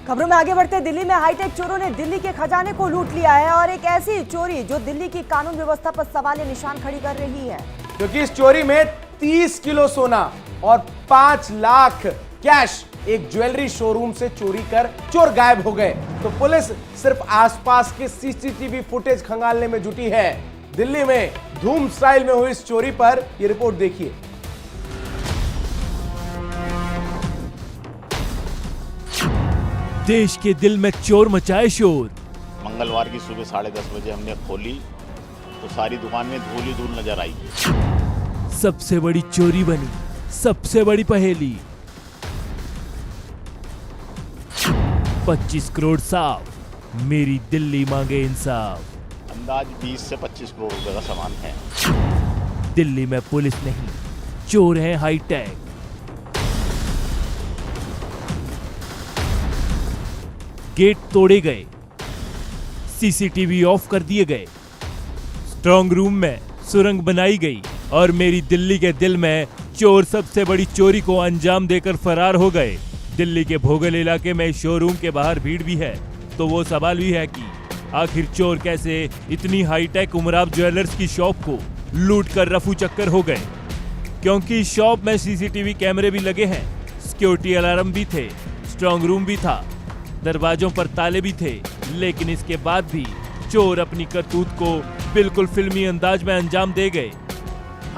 खबरों में आगे बढ़ते, दिल्ली में हाईटेक चोरों ने दिल्ली के खजाने को लूट लिया है और एक ऐसी चोरी जो दिल्ली की कानून व्यवस्था पर सवालिया निशान खड़ी कर रही है। क्योंकि इस चोरी में 30 किलो सोना और 5 लाख कैश एक ज्वेलरी शोरूम से चोरी कर चोर गायब हो गए। तो पुलिस सिर्फ आसपास के सीसीटीवी फुटेज खंगालने में जुटी है। दिल्ली में धूम स्टाइल में हुई इस चोरी पर यह रिपोर्ट देखिए। देश के दिल में चोर मचाए शोर। मंगलवार की सुबह 10:30 बजे हमने खोली तो सारी दुकान में धूल ही धूल नजर आई। सबसे बड़ी चोरी बनी सबसे बड़ी पहेली। 25 करोड़ साफ, मेरी दिल्ली मांगे इंसाफ। अंदाज 20 से 25 करोड़ रुपए का सामान है। दिल्ली में पुलिस नहीं, चोर हैं हाईटेक। गेट तोड़े गए, सीसीटीवी ऑफ कर दिए गए, स्ट्रांग रूम में सुरंग बनाई गई और मेरी दिल्ली के दिल में चोर सबसे बड़ी चोरी को अंजाम देकर फरार हो गए। दिल्ली के भोगल इलाके में शोरूम के बाहर भीड़ भी है, तो वो सवाल भी है कि आखिर चोर कैसे इतनी हाईटेक उमराव ज्वेलर्स की शॉप को लूट कर रफू चक्कर हो गए। क्योंकि शॉप में सीसीटीवी कैमरे भी लगे हैं, सिक्योरिटी अलार्म भी थे, स्ट्रांग रूम भी था, दरवाजों पर ताले भी थे, लेकिन इसके बाद भी चोर अपनी करतूत को बिल्कुल फिल्मी अंदाज में अंजाम दे गए।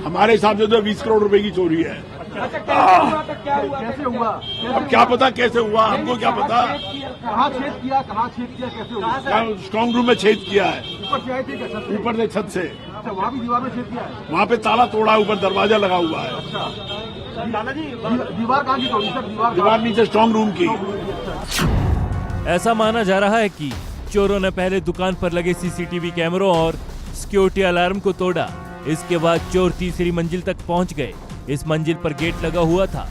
हमारे हिसाब से तो 20 करोड़ रुपए की चोरी है। कैसे हुआ? अब क्या पता कैसे हुआ, हमको क्या पता। कहाँ छेद किया कैसे हुआ? स्ट्रांग रूम में छेद किया है, ऊपर से आई थी क्या? छत से? ऊपर से छत से। अच्छा, वहाँ भी दीवार में छेद किया है? वहाँ पे ताला तोड़ा, ऊपर दरवाजा लगा हुआ है। अच्छा, दीवार कहाँ की तोड़ी सर? दीवार नीचे स्ट्रांग रूम की। ऐसा माना जा रहा है कि चोरों ने पहले दुकान पर लगे सीसीटीवी कैमरों और सिक्योरिटी अलार्म को तोड़ा। इसके बाद चोर तीसरी मंजिल तक पहुंच गए। इस मंजिल पर गेट लगा हुआ था,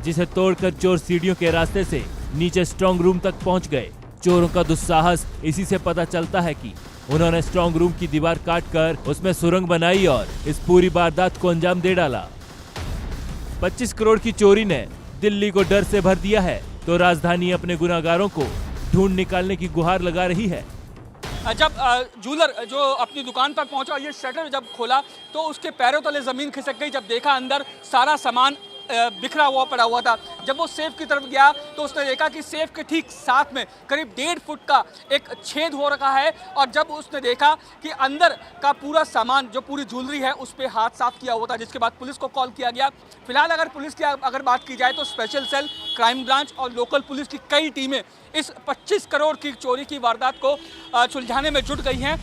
जिसे तोड़कर चोर सीढ़ियों के रास्ते से नीचे स्ट्रांग रूम तक पहुंच गए। चोरों का दुस्साहस इसी से पता चलता है कि उन्होंने स्ट्रांग रूम की दीवार काटकर उसमें सुरंग बनाई और इस पूरी वारदात को अंजाम दे डाला। 25 करोड़ की चोरी ने दिल्ली को डर से भर दिया है, तो राजधानी अपने गुनाहगारों को ढूंढ निकालने की गुहार लगा रही है। जब जूलर जो अपनी दुकान पर पहुंचा, ये शटर जब खोला तो उसके पैरों तले जमीन खिसक गई। जब देखा अंदर सारा सामान बिखरा हुआ पड़ा हुआ था। जब वो सेफ की तरफ गया तो उसने देखा कि सेफ के ठीक साथ में करीब 1.5 फुट का एक छेद हो रखा है। और जब उसने देखा कि अंदर का पूरा सामान, जो पूरी ज्वेलरी है, उस पर हाथ साफ किया हुआ था, जिसके बाद पुलिस को कॉल किया गया। फिलहाल अगर पुलिस की अगर बात की जाए तो स्पेशल सेल, क्राइम ब्रांच और लोकल पुलिस की कई टीमें इस 25 करोड़ की चोरी की वारदात को सुलझाने में जुट गई हैं।